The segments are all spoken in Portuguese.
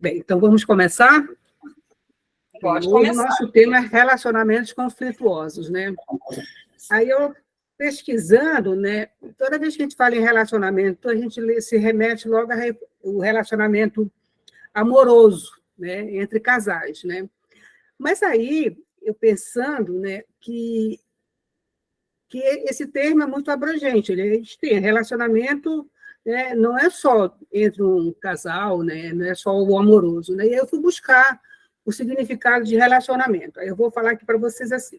Bem, então vamos começar? Pode Hoje começar. o nosso tema é relacionamentos conflituosos, né? Aí eu, pesquisando, né, toda vez que a gente fala em relacionamento, a gente se remete logo ao relacionamento amoroso, né, entre casais, né? Mas aí, eu pensando, né, que esse termo é muito abrangente, né? A gente tem relacionamento, né, não é só entre um casal, né, não é só o amoroso, né? E eu fui buscar o significado de relacionamento. Aí eu vou falar aqui para vocês assim.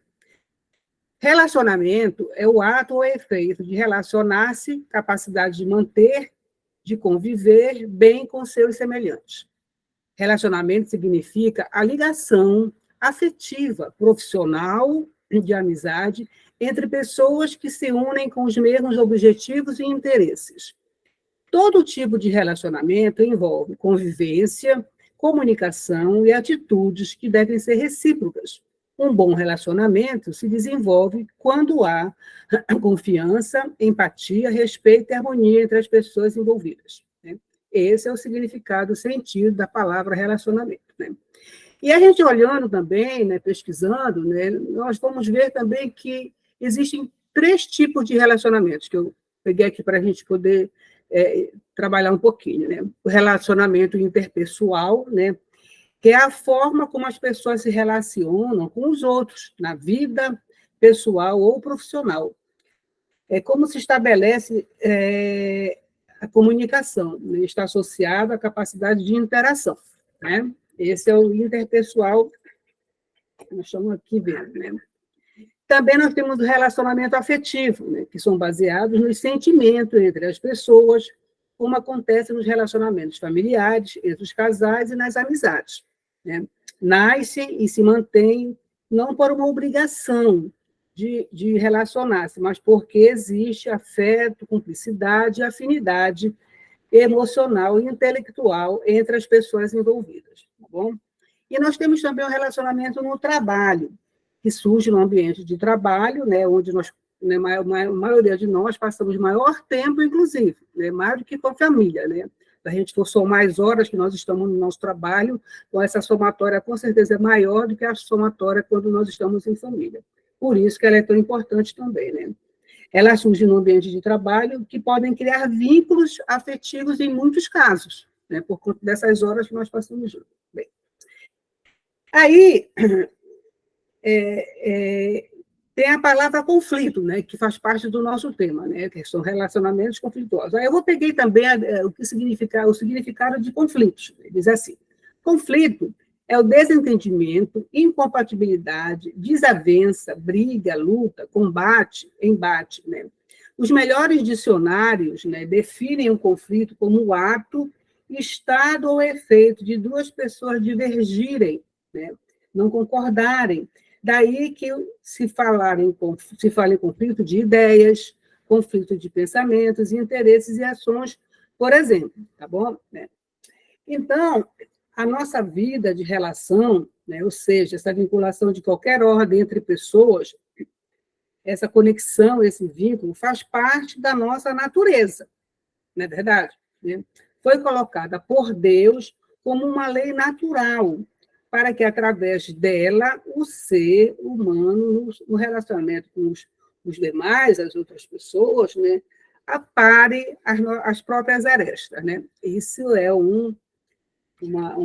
Relacionamento é o ato ou efeito de relacionar-se, capacidade de manter, de conviver bem com seus semelhantes. Relacionamento significa a ligação afetiva, profissional, de amizade, entre pessoas que se unem com os mesmos objetivos e interesses. Todo tipo de relacionamento envolve convivência, comunicação e atitudes que devem ser recíprocas. Um bom relacionamento se desenvolve quando há confiança, empatia, respeito e harmonia entre as pessoas envolvidas. Esse é o significado, o sentido da palavra relacionamento. Né? E a gente olhando também, né, pesquisando, né, nós vamos ver também que existem 3 tipos de relacionamentos, que eu peguei aqui para a gente poder trabalhar um pouquinho. Né? O relacionamento interpessoal, né, que é a forma como as pessoas se relacionam com os outros, na vida pessoal ou profissional. É como se estabelece a comunicação, né? Está associado à capacidade de interação. Né? Esse é o interpessoal, nós estamos aqui vendo. Né? Também nós temos o relacionamento afetivo, né? Que são baseados nos sentimentos entre as pessoas, como acontece nos relacionamentos familiares, entre os casais e nas amizades. Né? Nasce e se mantém não por uma obrigação de relacionar-se, mas porque existe afeto, cumplicidade e afinidade emocional e intelectual entre as pessoas envolvidas. Tá bom? E nós temos também o relacionamento no trabalho, que surge no ambiente de trabalho, né, onde nós, né, a maioria de nós passamos maior tempo, inclusive, né, mais do que com a família. Né? Se a gente for somar as horas que nós estamos no nosso trabalho, então essa somatória com certeza é maior do que a somatória quando nós estamos em família. Por isso que ela é tão importante também. Né? Ela surge no ambiente de trabalho, que podem criar vínculos afetivos em muitos casos, né, por conta dessas horas que nós passamos juntos. Bem, aí, tem a palavra conflito, né, que faz parte do nosso tema, né, que são relacionamentos conflituosos. Aí eu peguei também o significado de conflitos. Diz assim: conflito é o desentendimento, incompatibilidade, desavença, briga, luta, combate, embate. Né? Os melhores dicionários, né, definem o conflito como o ato, estado ou efeito de 2 pessoas divergirem, né, não concordarem. Daí que se fala em conflito de ideias, conflito de pensamentos, interesses e ações, por exemplo. Tá bom? Então, a nossa vida de relação, né, ou seja, essa vinculação de qualquer ordem entre pessoas, essa conexão, esse vínculo, faz parte da nossa natureza, não é verdade? Né? Foi colocada por Deus como uma lei natural, para que, através dela, o ser humano, no relacionamento com os demais, as outras pessoas, né, apare as próprias arestas. Né? Isso é um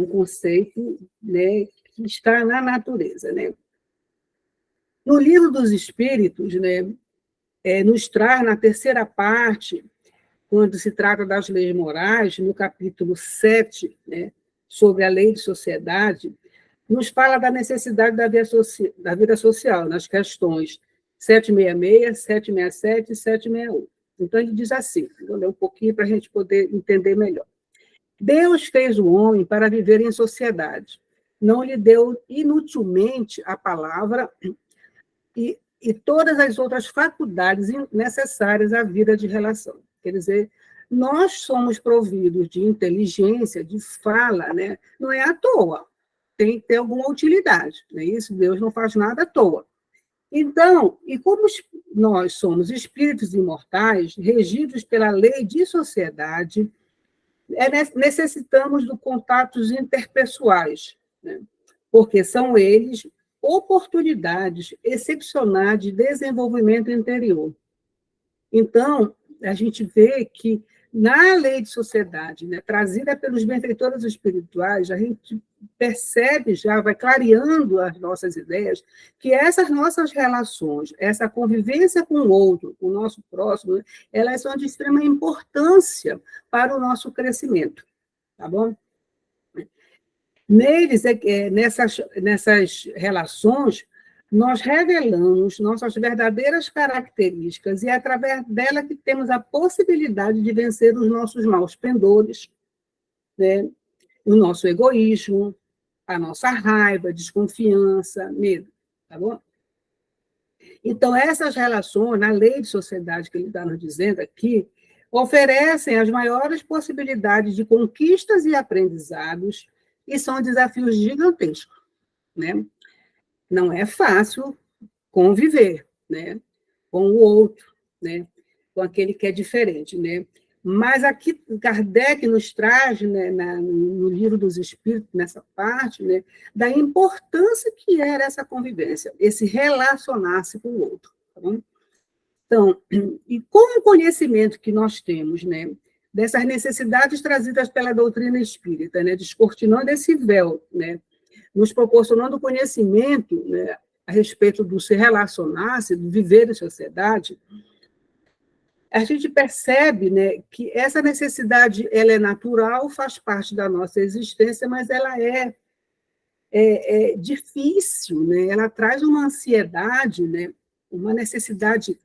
conceito, né, que está na natureza. Né? No Livro dos Espíritos, né, nos traz, na terceira parte, quando se trata das leis morais, no capítulo 7, né, sobre a lei de sociedade, nos fala da necessidade da vida social, nas questões 766, 767 e 761. Então, ele diz assim, vou ler um pouquinho para a gente poder entender melhor. Deus fez o homem para viver em sociedade. Não lhe deu inutilmente a palavra e todas as outras faculdades necessárias à vida de relação. Quer dizer, nós somos providos de inteligência, de fala, né? Não é à toa, tem que ter alguma utilidade. Não é isso? Deus não faz nada à toa. Então, e como nós somos espíritos imortais, regidos pela lei de sociedade, necessitamos de contatos interpessoais, né? Porque são eles oportunidades excepcionais de desenvolvimento interior. Então, a gente vê que, na lei de sociedade, né, trazida pelos benfeitores espirituais, a gente percebe já, vai clareando as nossas ideias, que essas nossas relações, essa convivência com o outro, com o nosso próximo, né, elas são de extrema importância para o nosso crescimento, tá bom? Neles, nessas relações, nós revelamos nossas verdadeiras características e é através dela que temos a possibilidade de vencer os nossos maus pendores, né? O nosso egoísmo, a nossa raiva, desconfiança, medo, tá bom? Então, essas relações, na lei de sociedade que ele está nos dizendo aqui, oferecem as maiores possibilidades de conquistas e aprendizados e são desafios gigantescos, né? Não é fácil conviver, né, com o outro, né, com aquele que é diferente, né? Mas aqui Kardec nos traz, né, no Livro dos Espíritos, nessa parte, né, da importância que era essa convivência, esse relacionar-se com o outro. Tá bom? Então, e com o conhecimento que nós temos, né, dessas necessidades trazidas pela doutrina espírita, né, descortinando esse véu, né, nos proporcionando conhecimento, né, a respeito do se relacionar-se, do viver em sociedade, a gente percebe, né, que essa necessidade ela é natural, faz parte da nossa existência, mas ela é difícil, né? Ela traz uma ansiedade, né, uma necessidade,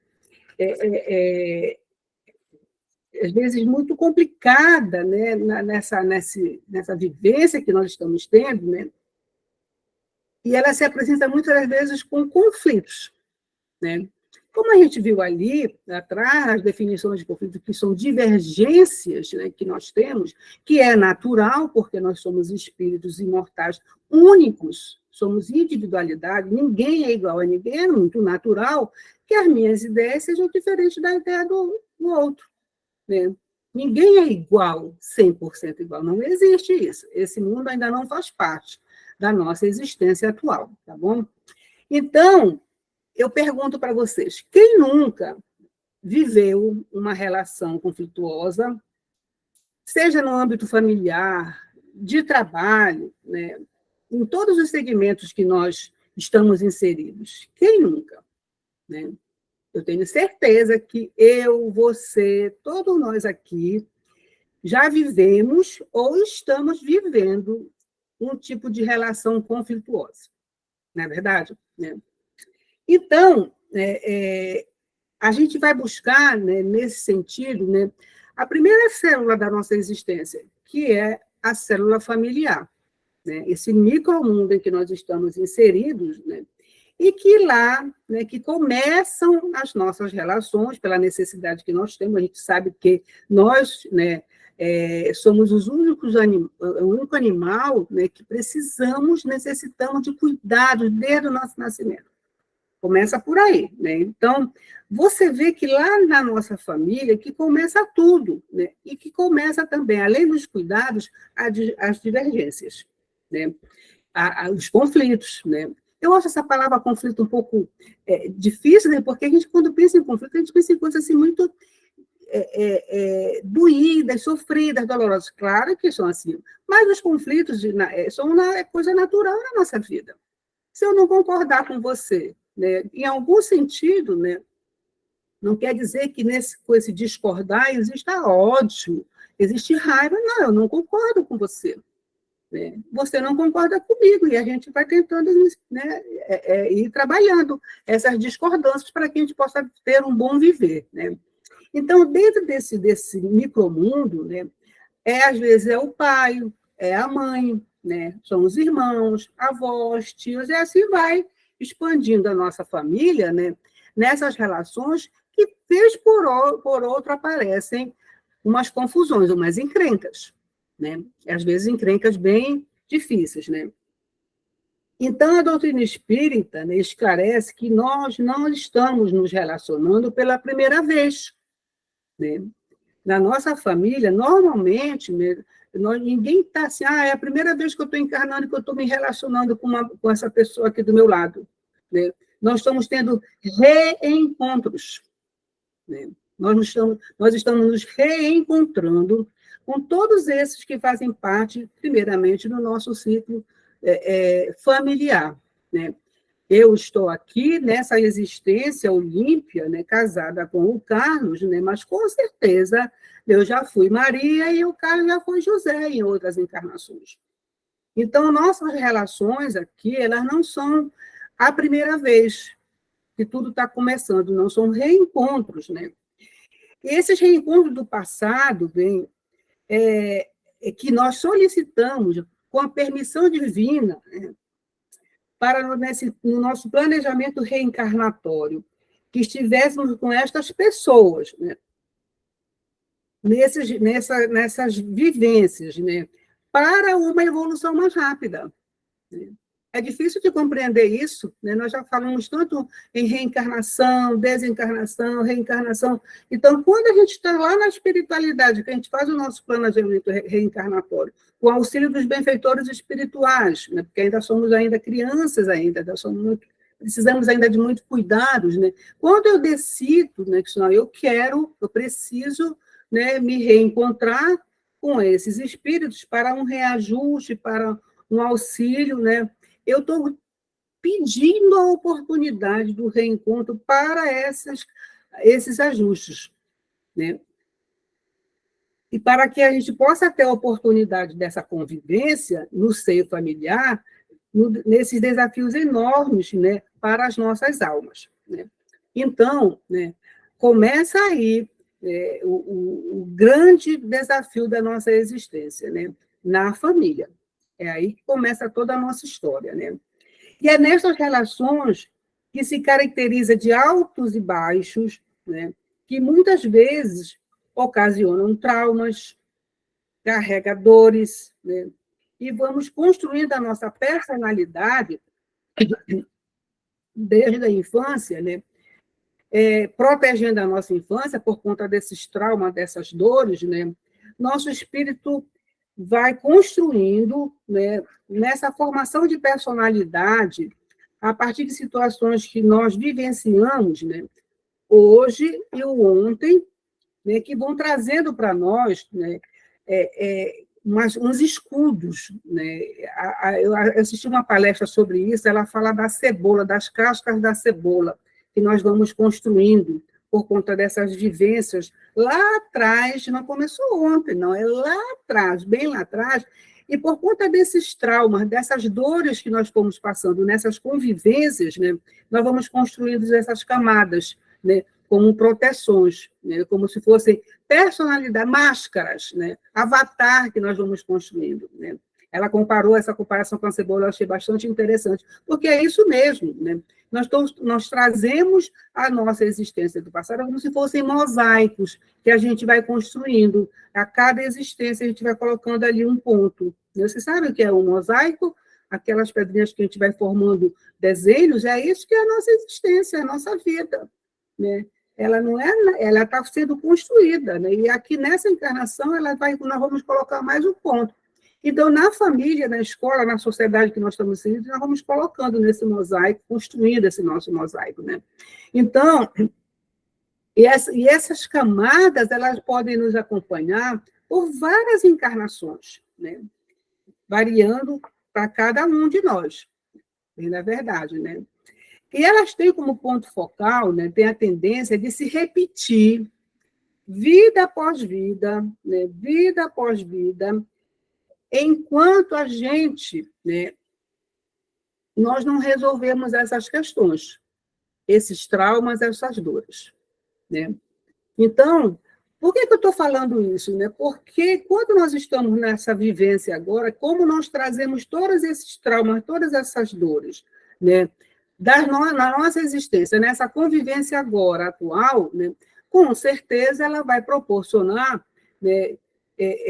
às vezes, muito complicada, né, nessa vivência que nós estamos tendo, né? E ela se apresenta muitas vezes com conflitos, né? Como a gente viu ali atrás, as definições de conflito, que são divergências, né, que nós temos, que é natural, porque nós somos espíritos imortais únicos, somos individualidade, ninguém é igual a ninguém, é muito natural que as minhas ideias sejam diferentes da ideia do outro, né? Ninguém é igual, 100% igual, não existe isso. Esse mundo ainda não faz parte da nossa existência atual, tá bom? Então, eu pergunto para vocês, quem nunca viveu uma relação conflituosa, seja no âmbito familiar, de trabalho, né, em todos os segmentos que nós estamos inseridos? Quem nunca? Né? Eu tenho certeza que eu, você, todos nós aqui já vivemos ou estamos vivendo um tipo de relação conflituosa, não é verdade? Né? Então, a gente vai buscar, né, nesse sentido, né, a primeira célula da nossa existência, que é a célula familiar, né, esse micromundo em que nós estamos inseridos, né, e que lá, né, que começam as nossas relações, pela necessidade que nós temos, a gente sabe que nós, né, somos o único animal, né, que necessitamos de cuidados desde o nosso nascimento. Começa por aí, né? Então, você vê que lá na nossa família que começa tudo, né? E que começa também, além dos cuidados, as divergências, né? Os conflitos, né? Eu acho essa palavra conflito um pouco difícil, né? Porque a gente, quando pensa em conflito, a gente pensa em coisas assim muito doídas, sofridas, dolorosas. Claro que são assim, mas os conflitos são uma coisa natural na nossa vida. Se eu não concordar com você, né, em algum sentido, né, não quer dizer que com esse discordar exista ódio, existe raiva. Não, eu não concordo com você. Né? Você não concorda comigo, e a gente vai tentando, né, ir trabalhando essas discordâncias para que a gente possa ter um bom viver. Né? Então, dentro desse micromundo, né, às vezes é o pai, é a mãe, né? São os irmãos, avós, tios, e assim vai expandindo a nossa família, né? Nessas relações que, vez por outra, aparecem umas confusões, umas encrencas, né? Às vezes encrencas bem difíceis, né? Então, a doutrina espírita, né, esclarece que nós não estamos nos relacionando pela primeira vez, né? Na nossa família, normalmente, ninguém está assim, é a primeira vez que eu estou encarnando, que eu estou me relacionando com essa pessoa aqui do meu lado. Né? Nós estamos tendo reencontros. Né? Nós estamos nos reencontrando com todos esses que fazem parte, primeiramente, do nosso ciclo familiar. Né? Eu estou aqui nessa existência olímpia, né, casada com o Carlos, né, mas com certeza eu já fui Maria e o Carlos já foi José em outras encarnações. Então, nossas relações aqui, elas não são a primeira vez que tudo está começando, não são reencontros. Né? E esses reencontros do passado, bem, que nós solicitamos com a permissão divina, né, para no nosso planejamento reencarnatório, que estivéssemos com estas pessoas, né? Nessas vivências, né? Para uma evolução mais rápida. Né? É difícil de compreender isso, né? Nós já falamos tanto em reencarnação, desencarnação, reencarnação. Então, quando a gente está lá na espiritualidade, que a gente faz o nosso planejamento reencarnatório, com o auxílio dos benfeitores espirituais, né? Porque ainda somos crianças, ainda precisamos ainda de muitos cuidados. Né? Quando eu decido, né, que eu preciso, né, me reencontrar com esses espíritos para um reajuste, para um auxílio, né? Eu estou pedindo a oportunidade do reencontro para esses ajustes. Né? E para que a gente possa ter a oportunidade dessa convivência no seio familiar, nesses desafios enormes, né, para as nossas almas. Né? Então, né, começa aí o grande desafio da nossa existência, né, na família. É aí que começa toda a nossa história. Né? E é nessas relações que se caracteriza de altos e baixos, né, que muitas vezes ocasionam traumas, carregadores, né, e vamos construindo a nossa personalidade desde a infância, né, protegendo a nossa infância por conta desses traumas, dessas dores, né, nosso espírito vai construindo, né, nessa formação de personalidade, a partir de situações que nós vivenciamos, né, hoje e o ontem, né, que vão trazendo para nós, né, uns escudos. Né? Eu assisti uma palestra sobre isso, ela fala da cebola, das cascas da cebola, que nós vamos construindo por conta dessas vivências lá atrás, não começou ontem, não, é lá atrás, bem lá atrás, e por conta desses traumas, dessas dores que nós fomos passando, nessas convivências, né, nós vamos construindo essas camadas, né, como proteções, né, como se fossem personalidade, máscaras, né, avatar que nós vamos construindo. Né. Ela comparou essa comparação com a cebola, eu achei bastante interessante, porque é isso mesmo, né? Nós trazemos a nossa existência do passado como se fossem mosaicos que a gente vai construindo. A cada existência, a gente vai colocando ali um ponto. Você sabe o que é um mosaico? Aquelas pedrinhas que a gente vai formando desenhos, é isso que é a nossa existência, a nossa vida. Né? Ela não é, ela está sendo construída. Né? E aqui nessa encarnação, nós vamos colocar mais um ponto. Então, na família, na escola, na sociedade que nós estamos inseridos, nós vamos colocando nesse mosaico, construindo esse nosso mosaico. Né? Então, essas camadas, elas podem nos acompanhar por várias encarnações, né? Variando para cada um de nós, na verdade. Né? E elas têm como ponto focal, né, tem a tendência de se repetir vida após vida, né, vida após vida, enquanto a gente, né, nós não resolvemos essas questões, esses traumas, essas dores. Né? Então, por que eu estou falando isso? Né? Porque quando nós estamos nessa vivência agora, como nós trazemos todos esses traumas, todas essas dores, né, na nossa existência, nessa convivência agora, atual, né, com certeza ela vai proporcionar, né,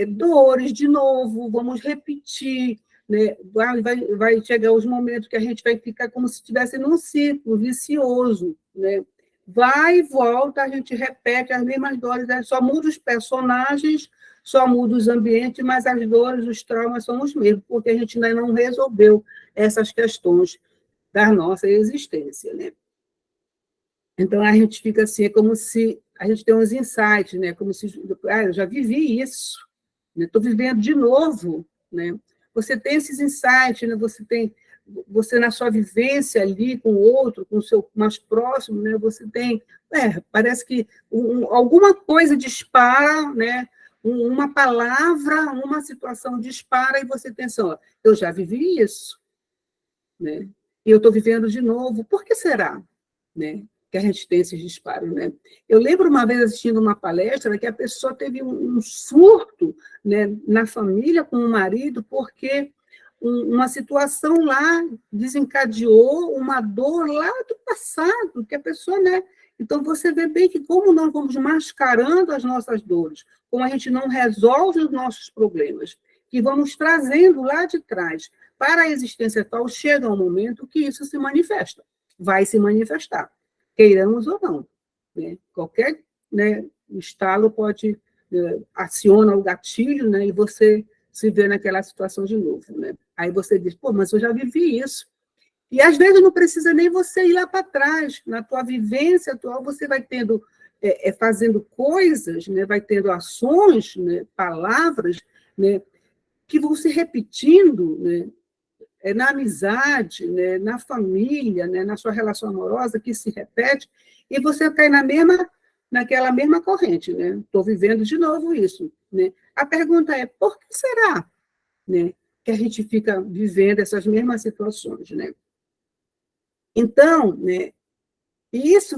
dores de novo, vamos repetir, né, vai chegar os momentos que a gente vai ficar como se estivesse num ciclo vicioso, né, vai e volta, a gente repete as mesmas dores, só muda os personagens, só muda os ambientes, mas as dores, os traumas são os mesmos, porque a gente ainda não resolveu essas questões da nossa existência, né? Então, a gente fica assim, é como se a gente tem uns insights, né? Como se, eu já vivi isso, né? Estou vivendo de novo, né? Você tem esses insights, né? Você na sua vivência ali com o outro, com o seu mais próximo, né? Você tem, parece que alguma coisa dispara, né? Uma palavra, uma situação dispara e você pensa, ó, eu já vivi isso, né? E eu estou vivendo de novo. Por que será, né? Que a gente tem esses disparos, né? Eu lembro uma vez assistindo uma palestra que a pessoa teve um surto, né, na família com o marido, porque uma situação lá desencadeou uma dor lá do passado, que a pessoa, né? Então, você vê bem que como nós vamos mascarando as nossas dores, como a gente não resolve os nossos problemas, que vamos trazendo lá de trás para a existência atual, chega um momento que isso se manifesta, vai se manifestar, queiramos ou não, né? Qualquer, né, estalo pode, aciona o gatilho, né, e você se vê naquela situação de novo, né? Aí você diz, pô, mas eu já vivi isso. E às vezes não precisa nem você ir lá para trás, na tua vivência atual você vai tendo, fazendo coisas, né, vai tendo ações, né, palavras, né, que vão se repetindo, né, na amizade, né, na família, né, na sua relação amorosa, que se repete, e você cai naquela mesma corrente, né? Estou vivendo de novo isso, né? A pergunta é, por que será, né, que a gente fica vivendo essas mesmas situações, né? Então, né, isso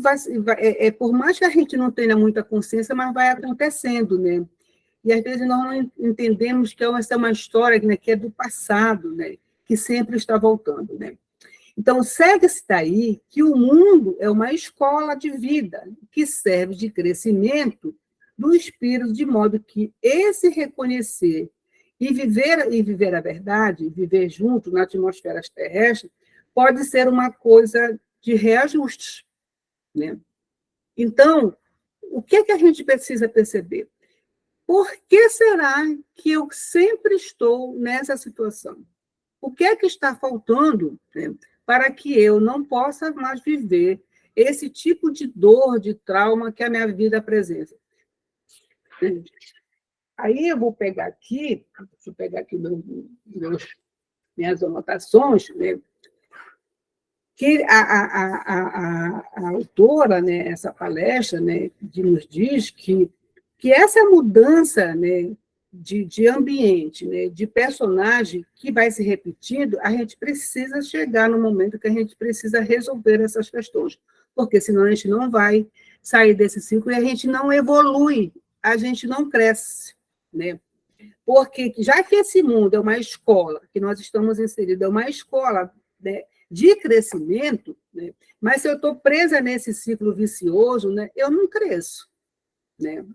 por mais que a gente não tenha muita consciência, mas vai acontecendo, né? E às vezes nós não entendemos que essa é uma história, né, que é do passado, né, que sempre está voltando, né? Então, segue-se daí que o mundo é uma escola de vida que serve de crescimento do espírito, de modo que esse reconhecer e viver a verdade, viver junto na atmosfera terrestre, pode ser uma coisa de reajustes, né? Então, o que é que a gente precisa perceber? Por que será que eu sempre estou nessa situação? O que é que está faltando, né, para que eu não possa mais viver esse tipo de dor, de trauma que a minha vida apresenta? Aí eu vou pegar aqui, deixa eu pegar aqui minhas anotações, né, que a autora, né, essa palestra, né, nos diz que essa mudança, né, de ambiente, né, de personagem que vai se repetindo, a gente precisa chegar no momento que a gente precisa resolver essas questões, porque senão a gente não vai sair desse ciclo e a gente não evolui, a gente não cresce, né? Porque já que esse mundo é uma escola, que nós estamos inseridos, é uma escola, né, de crescimento, né, mas se eu estou presa nesse ciclo vicioso, né, eu não cresço, né?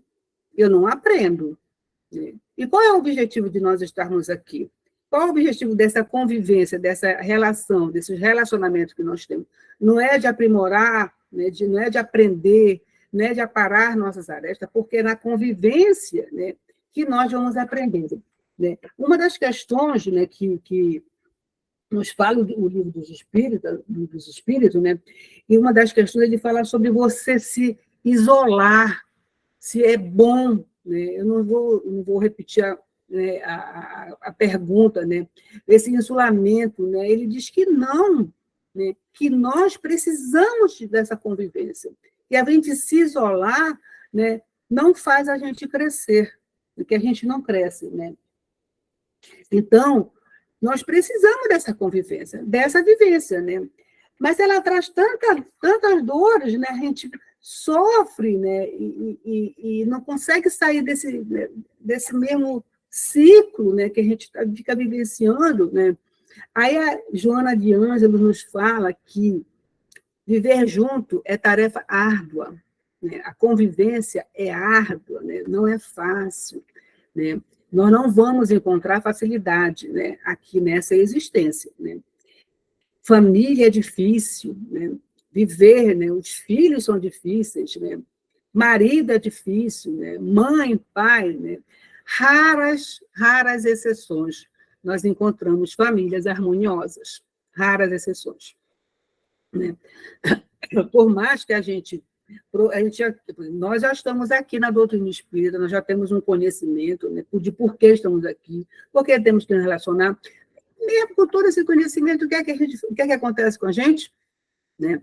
Eu não aprendo, né? E qual é o objetivo de nós estarmos aqui? Qual é o objetivo dessa convivência, dessa relação, desses relacionamentos que nós temos? Não é de aprimorar, né, não é de aprender, não é de aparar nossas arestas, porque é na convivência, né, que nós vamos aprendendo, né? Uma das questões, né, que nos fala o livro dos espíritos, né? E uma das questões ele fala sobre você se isolar, se é bom, né? Eu não vou repetir né, a pergunta, né? Esse isolamento, né? Ele diz que não, né? Que nós precisamos dessa convivência. E a gente se isolar, né, não faz a gente crescer, porque a gente não cresce, né? Então, nós precisamos dessa convivência, dessa vivência, né? Mas ela traz tantas dores, né? A gente sofre, né? E não consegue sair desse mesmo ciclo, né? Que a gente fica vivenciando, né? Aí a Joana de Ângelo nos fala que viver junto é tarefa árdua, né? A convivência é árdua, né? Não é fácil, né? Nós não vamos encontrar facilidade, né, aqui nessa existência, né? Família é difícil, né? viver, né? Os filhos são difíceis, né? Marido é difícil, né? Mãe, pai, né? Raras exceções. Nós encontramos famílias harmoniosas, raras exceções, né? Por mais que nós já estamos aqui na doutrina espírita, nós já temos um conhecimento, né, de por que estamos aqui, por que temos que nos relacionar. Mesmo com todo esse conhecimento, o que é que acontece com a gente? Né?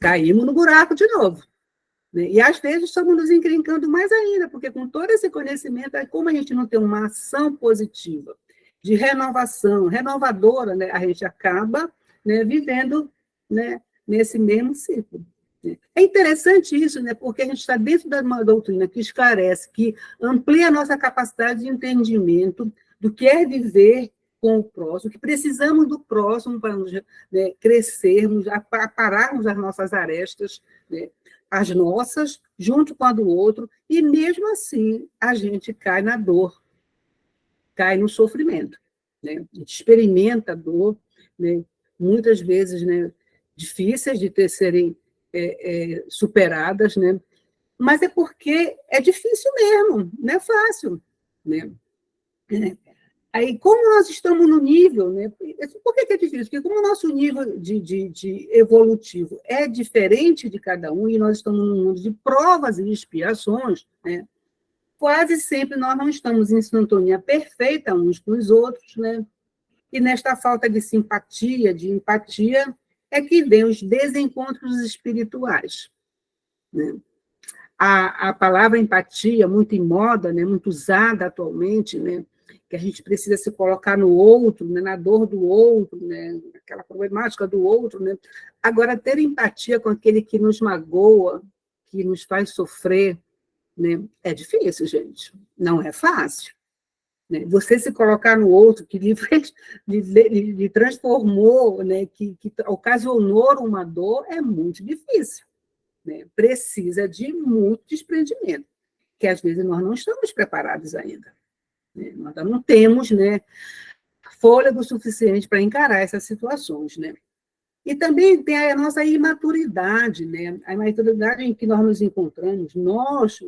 Caímos no buraco de novo. Né? E, às vezes, estamos nos encrencando mais ainda, porque com todo esse conhecimento, como a gente não tem uma ação positiva, de renovação, renovadora, né, a gente acaba, né, vivendo, né, nesse mesmo ciclo. É interessante isso, né, porque a gente está dentro de uma doutrina que esclarece, que amplia a nossa capacidade de entendimento do que é viver com o próximo, que precisamos do próximo para nos, né, crescermos, apararmos as nossas arestas, né, as nossas, junto com a do outro, e mesmo assim a gente cai na dor, cai no sofrimento. Né? A gente experimenta a dor, né, muitas vezes, né, difíceis de serem superadas, né? Mas é porque é difícil mesmo, não é fácil. Né? Aí, como nós estamos no nível, né? Por que é difícil? Porque como o nosso nível de evolutivo é diferente de cada um, e nós estamos num mundo de provas e expiações, né? Quase sempre nós não estamos em sintonia perfeita uns com os outros, né? E nesta falta de simpatia, de empatia, é que vem os desencontros espirituais. Né? A palavra empatia, muito em moda, né? Muito usada atualmente, né? Que a gente precisa se colocar no outro, né? Na dor do outro, né? Aquela problemática do outro. Né? Agora, ter empatia com aquele que nos magoa, que nos faz sofrer, né? É difícil, gente. Não é fácil. Né? Você se colocar no outro, que lhe transformou, né? que ocasionou uma dor, é muito difícil. Né? Precisa de muito desprendimento, que às vezes nós não estamos preparados ainda. Né? Nós não temos, né, fôlego suficiente para encarar essas situações. Né? E também tem a nossa imaturidade, né? A imaturidade em que nós nos encontramos. Nós,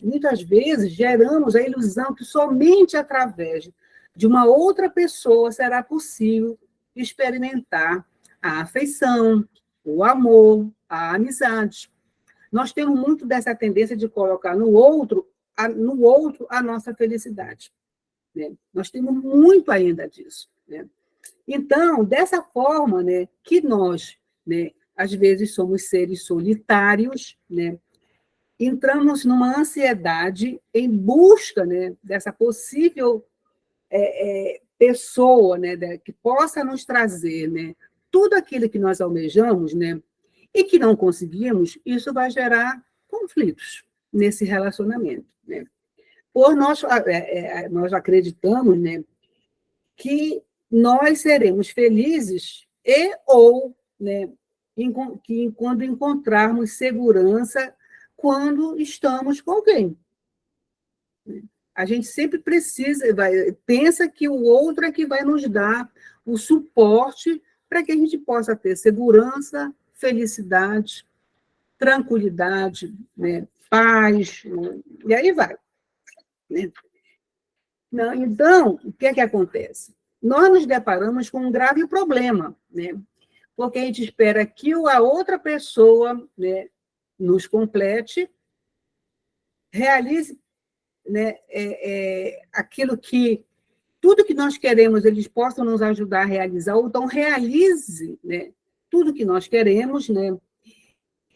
muitas vezes, geramos a ilusão que somente através de uma outra pessoa será possível experimentar a afeição, o amor, a amizade. Nós temos muito dessa tendência de colocar no outro a nossa felicidade. Né? Nós temos muito ainda disso. Né? Então, dessa forma, né, que nós, né, às vezes, somos seres solitários, né, entramos numa ansiedade em busca, né, dessa possível pessoa, né, que possa nos trazer, né, tudo aquilo que nós almejamos, né, e que não conseguimos, isso vai gerar conflitos nesse relacionamento. Né? Nós acreditamos, né, que nós seremos felizes né, quando encontrarmos segurança quando estamos com alguém. A gente sempre pensa que o outro é que vai nos dar o suporte para que a gente possa ter segurança, felicidade, tranquilidade, né, paz, né, e aí vai. Né? Não, então, o que é que acontece? Nós nos deparamos com um grave problema, né? Porque a gente espera que a outra pessoa, né, nos complete, realize, né, aquilo que tudo que nós queremos, eles possam nos ajudar a realizar, ou então realize, né, tudo que nós queremos, né?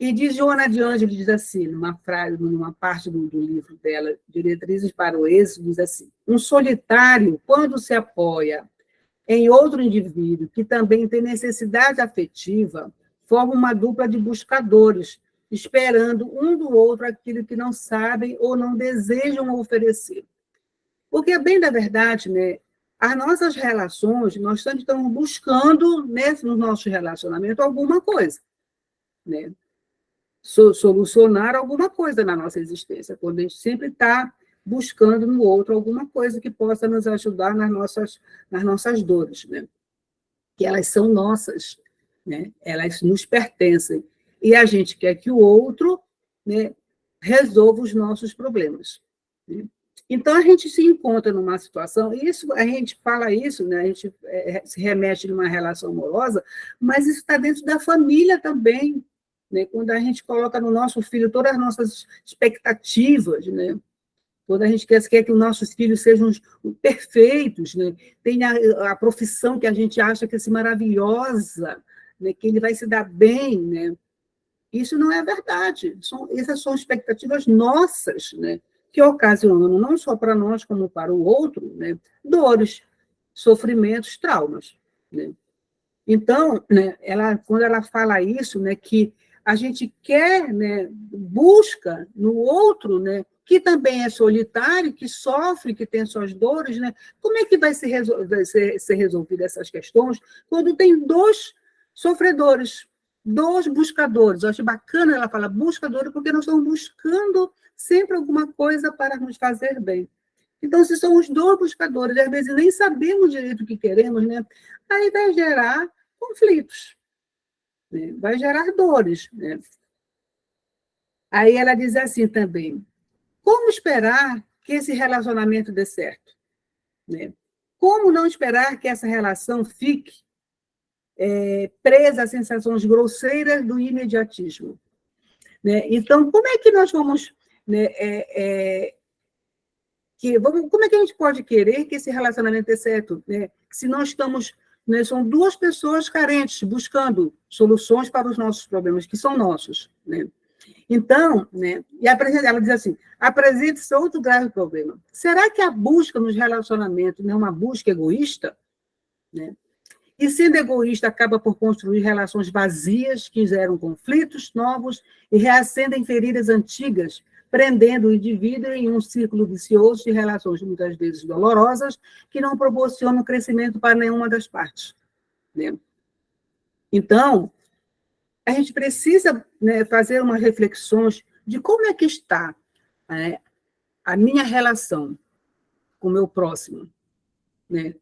E diz Joana de Ângeles, diz assim, numa frase, numa parte do livro dela, Diretrizes para o Êxito, diz assim: um solitário, quando se apoia em outro indivíduo que também tem necessidade afetiva, forma uma dupla de buscadores, esperando um do outro aquilo que não sabem ou não desejam oferecer. Porque, bem da verdade, né, as nossas relações, nós estamos buscando, no nosso relacionamento, alguma coisa. Né? Solucionar alguma coisa na nossa existência, quando a gente sempre está buscando no outro alguma coisa que possa nos ajudar nas nossas dores, né? Que elas são nossas, né? Elas nos pertencem. E a gente quer que o outro, né, resolva os nossos problemas, né? Então, a gente se encontra numa situação, e isso, a gente fala isso, né, a gente se remete numa relação amorosa, mas isso está dentro da família também, né? Quando a gente coloca no nosso filho todas as nossas expectativas, né? Quando a gente quer que os nossos filhos sejam perfeitos, né? Tenha a profissão que a gente acha que é maravilhosa, né? Que ele vai se dar bem, né? Isso não é verdade. Essas são expectativas nossas, né? Que ocasionam, não só para nós, como para o outro, né? Dores, sofrimentos, traumas, né? Então, né, quando ela fala isso, né, que a gente quer, né, busca no outro, né, que também é solitário, que sofre, que tem suas dores, né, como é que vai ser resolvida essas questões quando tem dois sofredores, dois buscadores? Eu acho bacana ela falar buscadores, porque nós estamos buscando sempre alguma coisa para nos fazer bem. Então, se são os dois buscadores, às vezes nem sabemos direito o que queremos, né? Aí vai gerar conflitos, né? Vai gerar dores, né? Aí ela diz assim também: como esperar que esse relacionamento dê certo, né? Como não esperar que essa relação fique presa a sensações grosseiras do imediatismo, né? Então, como é que nós vamos, né, como é que a gente pode querer que esse relacionamento dê certo, né? Se nós estamos, né, são duas pessoas carentes buscando soluções para os nossos problemas, que são nossos, né? Então, né, e ela diz assim: apresenta-se outro grave problema. Será que a busca nos relacionamentos não é uma busca egoísta, né? E sendo egoísta, acaba por construir relações vazias que geram conflitos novos e reacendem feridas antigas, prendendo o indivíduo em um círculo vicioso de relações muitas vezes dolorosas, que não proporcionam crescimento para nenhuma das partes, né? Então, a gente precisa, né, fazer umas reflexões de como é que está, né, a minha relação com o meu próximo, né,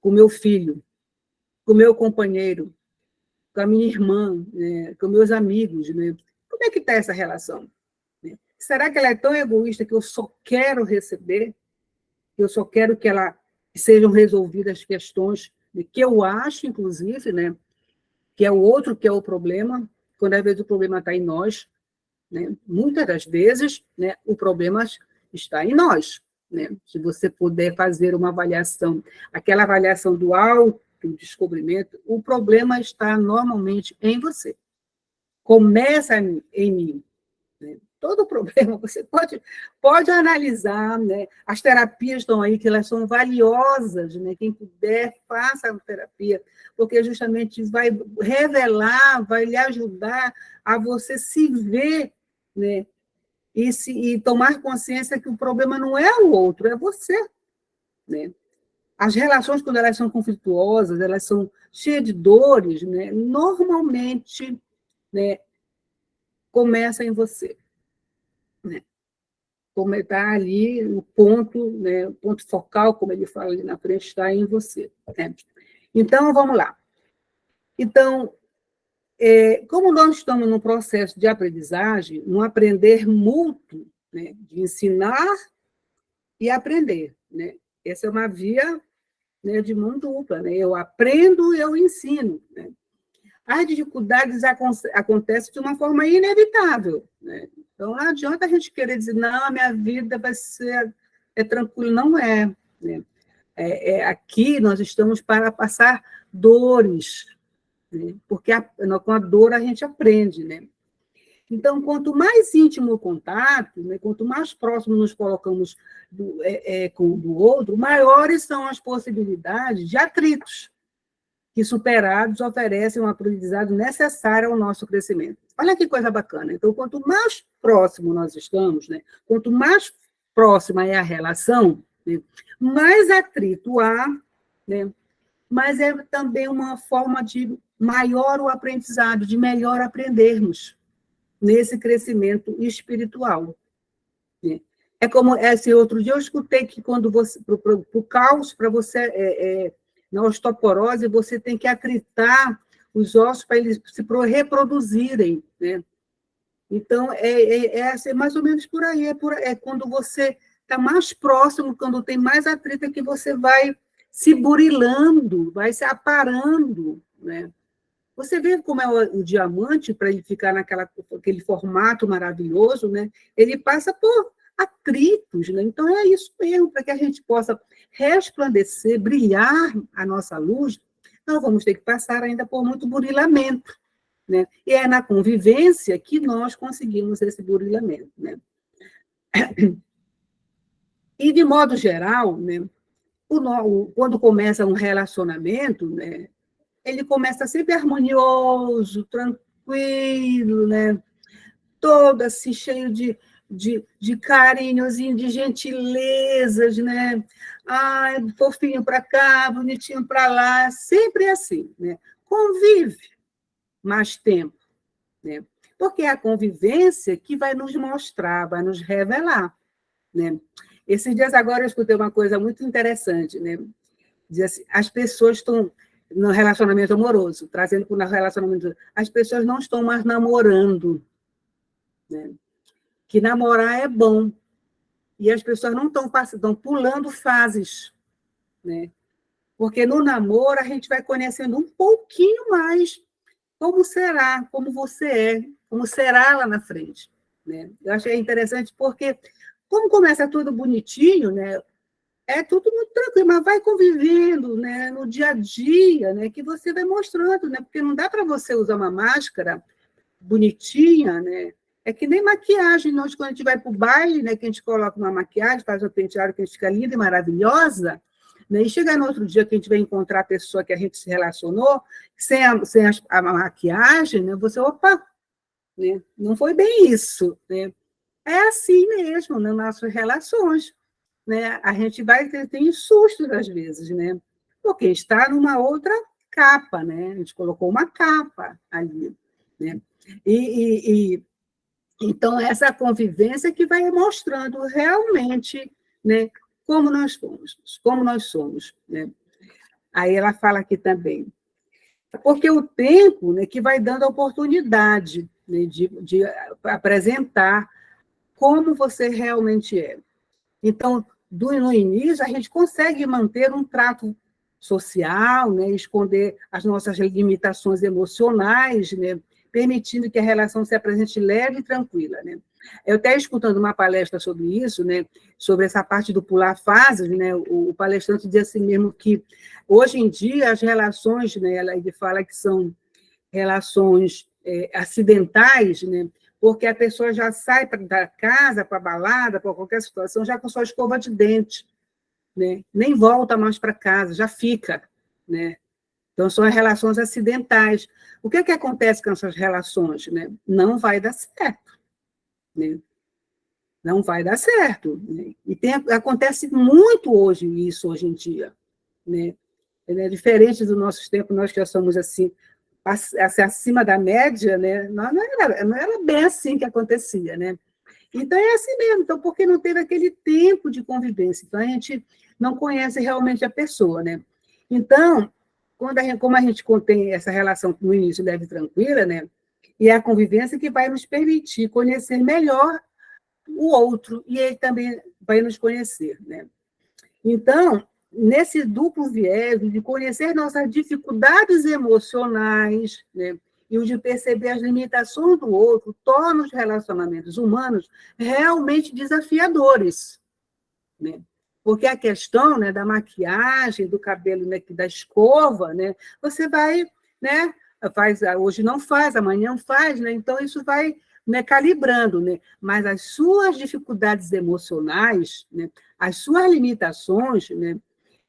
com o meu filho, com o meu companheiro, com a minha irmã, né, com meus amigos, né? Como é que está essa relação, né? Será que ela é tão egoísta que eu só quero receber, que eu só quero que sejam resolvidas as questões, né, que eu acho, inclusive, né, que é o outro que é o problema, quando às vezes o problema está em nós, né? Muitas das vezes, né, o problema está em nós, né? Se você puder fazer uma avaliação, aquela avaliação do autodescobrimento, o problema está normalmente em você. Começa em mim, né? Todo problema você pode analisar, né? As terapias estão aí, que elas são valiosas, né? Quem puder, faça a terapia, porque justamente vai revelar, vai lhe ajudar a você se ver, né? E tomar consciência que o problema não é o outro, é você, né? As relações, quando elas são conflituosas, elas são cheias de dores, né? Normalmente, né, começa em você, né? Como está ali o ponto, né, o ponto focal, como ele fala ali na frente, está em você, né? Então, vamos lá. Então, como nós estamos num processo de aprendizagem, um aprender mútuo, né, de ensinar e aprender, né? Essa é uma via, né, de mão dupla, né? Eu aprendo e eu ensino, né? As dificuldades acontecem de uma forma inevitável, né? Então, não adianta a gente querer dizer, não, a minha vida vai ser tranquila. Não é, né? Aqui nós estamos para passar dores, né? Porque com a dor a gente aprende, né? Então, quanto mais íntimo o contato, né, quanto mais próximo nos colocamos do outro, maiores são as possibilidades de atritos, que superados oferecem um aprendizado necessário ao nosso crescimento. Olha que coisa bacana. Então, quanto mais próximo nós estamos, né, quanto mais próxima é a relação, né, mais atrito há, né, mas é também uma forma de maior o aprendizado, de melhor aprendermos nesse crescimento espiritual, né? É como esse outro dia eu escutei que quando você, para o caos, para você, na osteoporose, você tem que atritar os ossos para eles se reproduzirem, né? Então, é mais ou menos por aí, é quando você está mais próximo, quando tem mais atrito, é que você vai se burilando, vai se aparando, né? Você vê como é o diamante, para ele ficar naquele formato maravilhoso, né? Ele passa por atritos, né? Então, é isso mesmo, para que a gente possa resplandecer, brilhar a nossa luz, nós vamos ter que passar ainda por muito burilamento, né? E é na convivência que nós conseguimos esse burilamento, né? E, de modo geral, né, quando começa um relacionamento, né, ele começa sempre harmonioso, tranquilo, né, todo assim, cheio de carinhozinho, de gentilezas, né? Ai, fofinho para cá, bonitinho para lá, sempre assim, né? Convive mais tempo, né? Porque é a convivência que vai nos mostrar, vai nos revelar, né? Esses dias agora eu escutei uma coisa muito interessante, né? Diz assim, as pessoas estão no relacionamento amoroso, trazendo para o relacionamento, as pessoas não estão mais namorando, né? Que namorar é bom, e as pessoas não estão pulando fases, né? Porque no namoro a gente vai conhecendo um pouquinho mais como será, como você é, como será lá na frente, né? Eu achei interessante porque, como começa tudo bonitinho, né? É tudo muito tranquilo, mas vai convivendo, né? No dia a dia, né? Que você vai mostrando, né? Porque não dá para você usar uma máscara bonitinha, né? É que nem maquiagem, nós, quando a gente vai para o baile, né, que a gente coloca uma maquiagem, faz um penteado que a gente fica linda e maravilhosa, né, e chegar no outro dia que a gente vai encontrar a pessoa que a gente se relacionou, sem a maquiagem, né, você, opa, né, não foi bem isso, né? É assim mesmo nas nossas relações, né? A gente vai ter sustos às vezes, né? Porque está numa outra capa, né? A gente colocou uma capa ali, né? E então essa convivência que vai mostrando realmente, né, como nós somos, né? Aí ela fala aqui também, porque o tempo, né, que vai dando a oportunidade, né, de apresentar como você realmente é. Então, no início, a gente consegue manter um trato social, né, esconder as nossas limitações emocionais, né, permitindo que a relação se apresente leve e tranquila, né? Eu até escutando uma palestra sobre isso, né, sobre essa parte do pular fases, né, o palestrante diz assim mesmo que hoje em dia as relações, né, ele fala que são relações acidentais, né, porque a pessoa já sai da casa, para a balada, para qualquer situação, já com sua escova de dente, né? Nem volta mais para casa, já fica, né? Então, são as relações acidentais. O que acontece com essas relações, né? Não vai dar certo, né? Não vai dar certo, né? E acontece muito hoje em dia, né? É diferente dos nossos tempos, nós que já somos assim, acima da média, né? Não era bem assim que acontecia, né? Então, é assim mesmo, então, porque não teve aquele tempo de convivência, então a gente não conhece realmente a pessoa, né? Então, como a gente contém essa relação no início leve e tranquila, né? E é a convivência que vai nos permitir conhecer melhor o outro, e ele também vai nos conhecer, né? Então, nesse duplo viés de conhecer nossas dificuldades emocionais, né, e o de perceber as limitações do outro, torna os relacionamentos humanos realmente desafiadores, né? Porque a questão, né, da maquiagem, do cabelo, né, da escova, né, você vai, né, hoje não faz, amanhã faz, né? Então isso vai, né, calibrando, né? Mas as suas dificuldades emocionais, né, as suas limitações, né,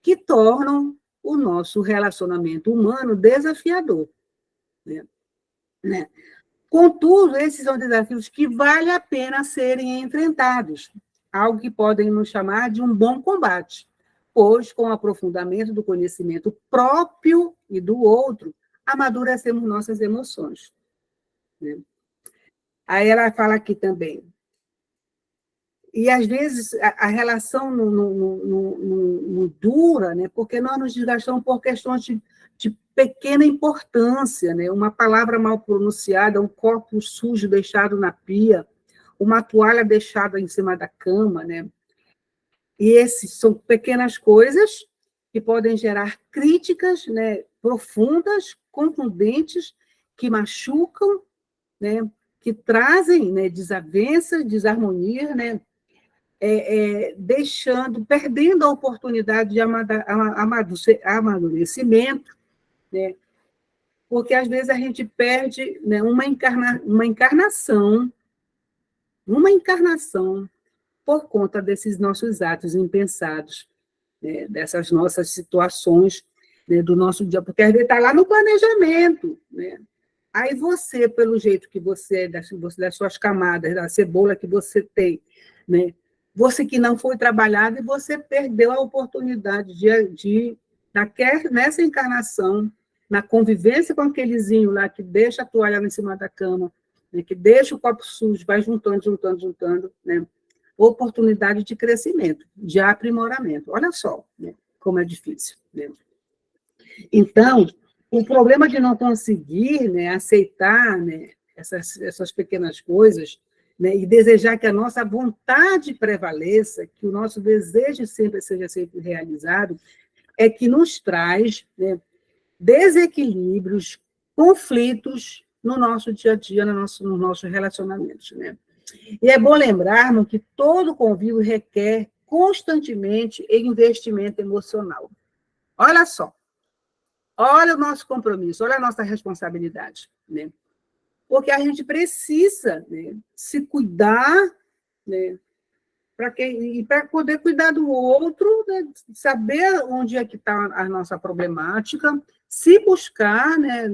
que tornam o nosso relacionamento humano desafiador, né? Né? Contudo, esses são desafios que vale a pena serem enfrentados, algo que podem nos chamar de um bom combate, pois, com o aprofundamento do conhecimento próprio e do outro, amadurecemos nossas emoções, né? Aí ela fala aqui também, e às vezes a relação não dura, né? Porque nós nos desgastamos por questões de pequena importância, né? Uma palavra mal pronunciada, um copo sujo deixado na pia, uma toalha deixada em cima da cama, né? E esses são pequenas coisas que podem gerar críticas, né, profundas, contundentes, que machucam, né, que trazem, né, desavenças, desarmonia, né, perdendo a oportunidade de amadurecimento, né, porque às vezes a gente perde, né, uma encarnação por conta desses nossos atos impensados, né, dessas nossas situações, né, do nosso dia, porque às vezes está lá no planejamento, né? Aí você, pelo jeito que você é, das suas camadas, da cebola que você tem, né? Você que não foi trabalhado e você perdeu a oportunidade nessa encarnação, na convivência com aquelezinho lá que deixa a toalha em cima da cama, né, que deixa o copo sujo, vai juntando, juntando, juntando, né? Oportunidade de crescimento, de aprimoramento. Olha só, né, como é difícil, né? Então, o problema de não conseguir, né, aceitar, né, essas pequenas coisas, né, e desejar que a nossa vontade prevaleça, que o nosso desejo sempre seja sempre realizado, é que nos traz, né, desequilíbrios, conflitos no nosso dia a dia, nos nossos relacionamentos, né? E é bom lembrarmos que todo convívio requer constantemente investimento emocional. Olha só, olha o nosso compromisso, olha a nossa responsabilidade, né? Porque a gente precisa, né, se cuidar, né, para poder cuidar do outro, né, saber onde é que está a nossa problemática, se buscar, né,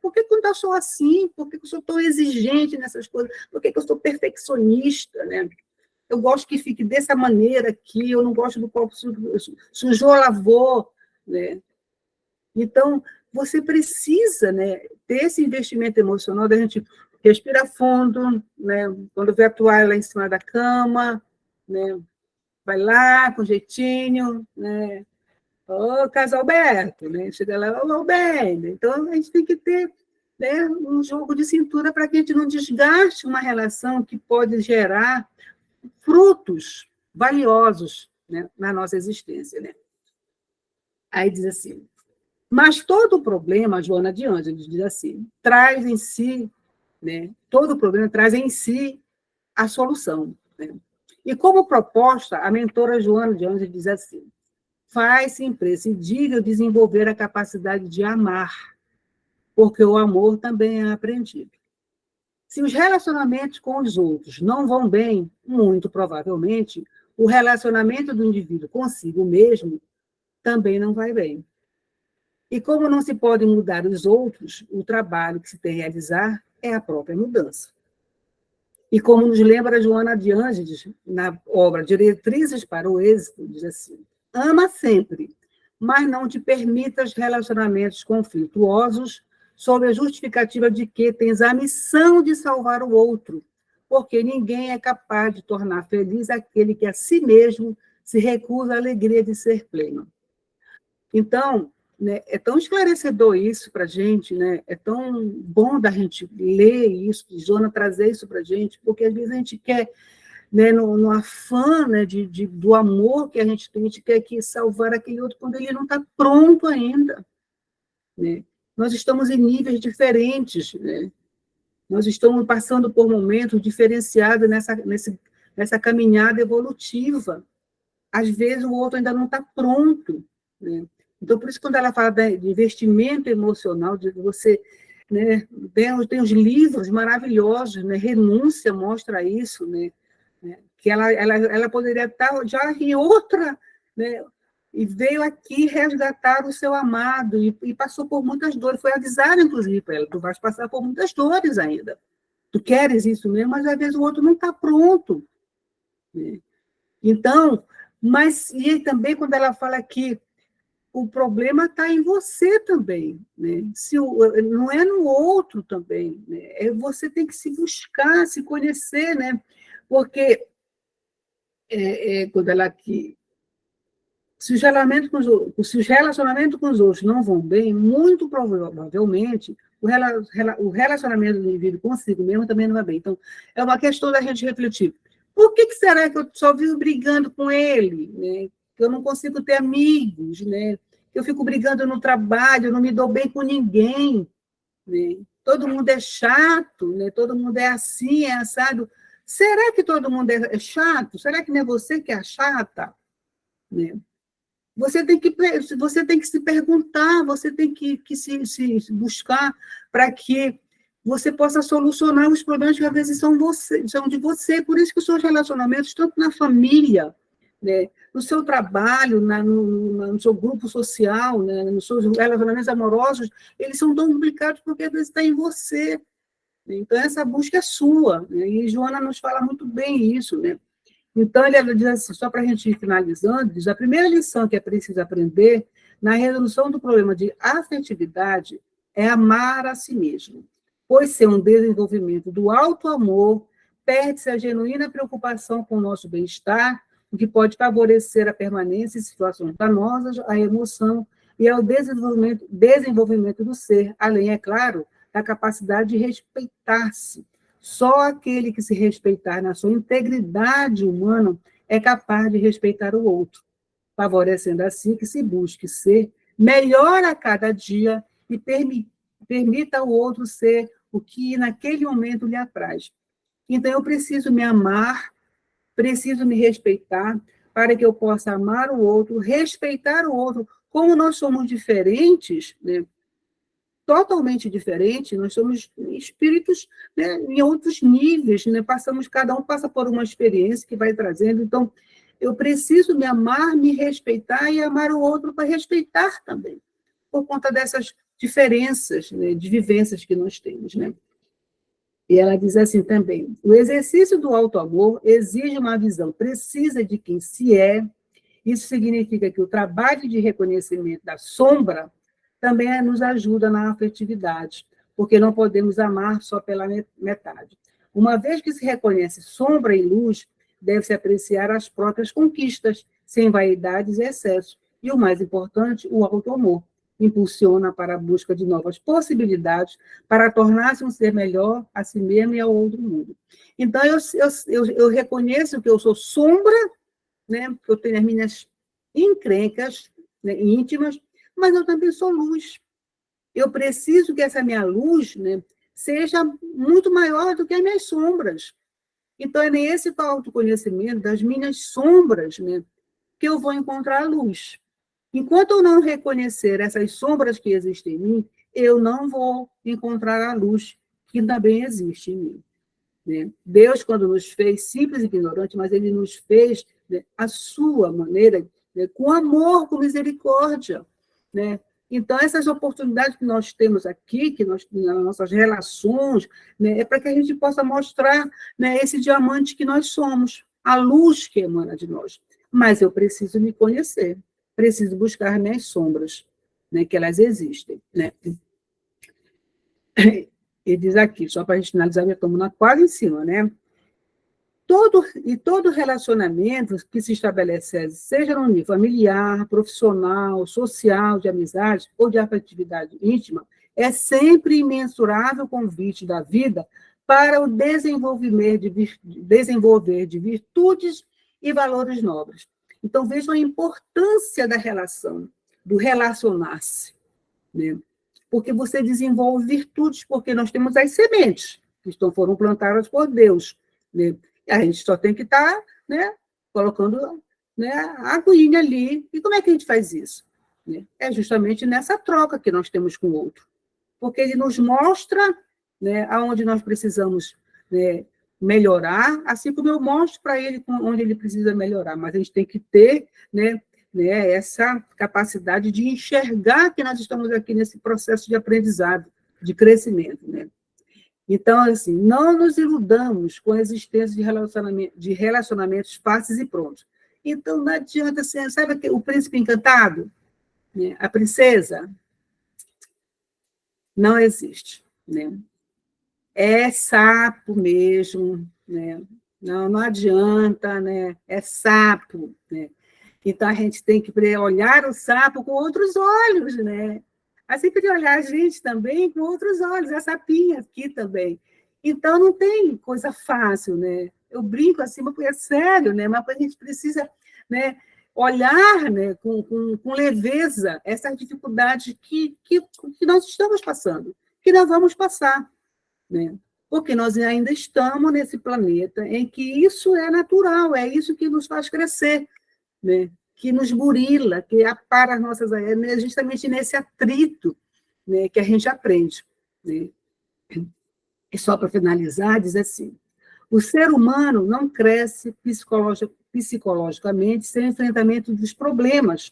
por que eu ainda sou assim, por que eu sou tão exigente nessas coisas, por que eu sou perfeccionista, né? Eu gosto que fique dessa maneira aqui, eu não gosto do copo sujou, lavou, né? Então, você precisa, né, ter esse investimento emocional da gente respira fundo, né? Quando vê a toalha lá em cima da cama, né? Vai lá com jeitinho, né? Ô, casal Alberto, né? Chega lá, ô, bem, né? Então, a gente tem que ter, né, um jogo de cintura para que a gente não desgaste uma relação que pode gerar frutos valiosos, né, na nossa existência, né? Aí diz assim, mas todo problema, Joana de Ângeles diz assim, traz em si, né, todo problema traz em si a solução, né? E como proposta, a mentora Joana de Ângeles diz assim, faz-se imprescindível desenvolver a capacidade de amar, porque o amor também é aprendido. Se os relacionamentos com os outros não vão bem, muito provavelmente, o relacionamento do indivíduo consigo mesmo também não vai bem. E como não se pode mudar os outros, o trabalho que se tem a realizar é a própria mudança. E como nos lembra Joana de Ângeles, na obra Diretrizes para o Êxito, diz assim, ama sempre, mas não te permitas relacionamentos conflituosos sob a justificativa de que tens a missão de salvar o outro, porque ninguém é capaz de tornar feliz aquele que a si mesmo se recusa à alegria de ser pleno. Então, né, é tão esclarecedor isso para a gente, né? É tão bom da gente ler isso, de Joana trazer isso para a gente, porque às vezes a gente quer, né, no afã, né, do amor que a gente quer que salvar aquele outro quando ele não está pronto ainda, né? Nós estamos em níveis diferentes, né? Nós estamos passando por momentos diferenciados nessa caminhada evolutiva. Às vezes o outro ainda não está pronto, né? Então, por isso, quando ela fala de investimento emocional, de você, né, tem os livros maravilhosos, né? Renúncia mostra isso, né? Que ela poderia estar já em outra, né? E veio aqui resgatar o seu amado, e passou por muitas dores, foi avisado, inclusive, para ela, tu vais passar por muitas dores ainda. Tu queres isso mesmo, mas às vezes o outro não está pronto, né? Então, mas e também quando ela fala que o problema está em você também, né? Não é no outro também, né? Você tem que se buscar, se conhecer, né? Porque quando ela aqui Se os relacionamentos com os outros não vão bem, muito provavelmente o relacionamento do indivíduo consigo mesmo também não vai bem. Então, é uma questão da gente refletir. Por que será que eu só vivo brigando com ele? Né? Que eu não consigo ter amigos, né? Que eu fico brigando no trabalho, eu não me dou bem com ninguém. Né? Todo mundo é chato, né? Todo mundo é assim, é assado. Será que todo mundo é chato? Será que não é você que é chata? Né? Você tem que se perguntar, você tem que se buscar para que você possa solucionar os problemas que às vezes são de você. Por isso que os seus relacionamentos, tanto na família, né, no seu trabalho, no seu grupo social, né, nos seus relacionamentos amorosos, eles são tão complicados porque às vezes está em você. Então, essa busca é sua. Né? E Joana nos fala muito bem isso, né? Então, ele diz assim, só para a gente ir finalizando, diz, a primeira lição que é preciso aprender na resolução do problema de afetividade é amar a si mesmo, pois sem um desenvolvimento do auto-amor, perde-se a genuína preocupação com o nosso bem-estar, o que pode favorecer a permanência em situações danosas, a emoção e ao desenvolvimento do ser, além, é claro, da capacidade de respeitar-se. Só aquele que se respeitar na sua integridade humana é capaz de respeitar o outro, favorecendo assim que se busque ser melhor a cada dia e permita ao outro ser o que naquele momento lhe apraz. Então, eu preciso me amar, preciso me respeitar, para que eu possa amar o outro, respeitar o outro. Como nós somos diferentes, né? Totalmente diferente, nós somos espíritos, né, em outros níveis, né? Cada um passa por uma experiência que vai trazendo, então eu preciso me amar, me respeitar e amar o outro para respeitar também, por conta dessas diferenças, né, de vivências que nós temos, né? E ela diz assim também, o exercício do auto-amor exige uma visão precisa de quem se é. Isso significa que o trabalho de reconhecimento da sombra também nos ajuda na afetividade, porque não podemos amar só pela metade. Uma vez que se reconhece sombra e luz, deve-se apreciar as próprias conquistas, sem vaidades e excessos. E o mais importante, o auto-amor. Impulsiona para a busca de novas possibilidades para tornar-se um ser melhor a si mesmo e ao outro mundo. Então, eu reconheço que eu sou sombra, né? Eu tenho as minhas encrencas, né, íntimas, mas eu também sou luz. Eu preciso que essa minha luz, né, seja muito maior do que as minhas sombras. Então, é nesse autoconhecimento das minhas sombras, né, que eu vou encontrar a luz. Enquanto eu não reconhecer essas sombras que existem em mim, eu não vou encontrar a luz que também existe em mim. Né? Deus, quando nos fez simples e ignorante, mas Ele nos fez, né, a sua maneira, né, com amor, com misericórdia. Né? Então, essas oportunidades que nós temos aqui, que nós, nas nossas relações, né, é para que a gente possa mostrar, né, esse diamante que nós somos, a luz que emana de nós. Mas eu preciso me conhecer, preciso buscar minhas sombras, né, que elas existem. Né? Ele diz aqui, só para a gente finalizar, já estamos quase em cima, né? Todo relacionamento que se estabelece, seja no nível familiar, profissional, social, de amizade ou de afetividade íntima, é sempre imensurável convite da vida para o desenvolver de virtudes e valores nobres. Então, vejam a importância da relação, do relacionar-se, né? Porque você desenvolve virtudes, porque nós temos as sementes, que foram plantadas por Deus. Né? A gente só tem que estar, né, colocando, né, a aguinha ali. E como é que a gente faz isso? Né? É justamente nessa troca que nós temos com o outro. Porque ele nos mostra, né, aonde nós precisamos, né, melhorar, assim como eu mostro para ele onde ele precisa melhorar. Mas a gente tem que ter, né, essa capacidade de enxergar que nós estamos aqui nesse processo de aprendizado, de crescimento. Né? Então, assim, não nos iludamos com a existência de relacionamentos fáceis e prontos. Então, não adianta, assim, sabe o príncipe encantado? Né? A princesa? Não existe. Né? É sapo mesmo, né? Não adianta, né? É sapo, né? Então, a gente tem que olhar o sapo com outros olhos, né? Assim que olhar a gente também com outros olhos, a sapinha aqui também. Então, não tem coisa fácil, né? Eu brinco assim, porque é sério, né? Mas a gente precisa, né, olhar, né, com leveza essas dificuldades que nós estamos passando, que nós vamos passar, né? Porque nós ainda estamos nesse planeta em que isso é natural, é isso que nos faz crescer, né? Que nos burila, que apara as nossas... É justamente nesse atrito, né, que a gente aprende, né? E só para finalizar, diz assim: o ser humano não cresce psicologicamente sem enfrentamento dos problemas.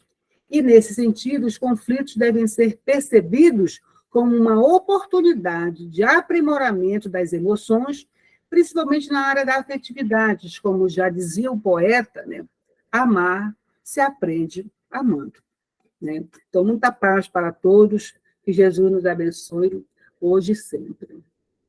E, nesse sentido, os conflitos devem ser percebidos como uma oportunidade de aprimoramento das emoções, principalmente na área da afetividade, como já dizia o poeta, né? Amar se aprende amando, né? Então, muita paz para todos, que Jesus nos abençoe hoje e sempre.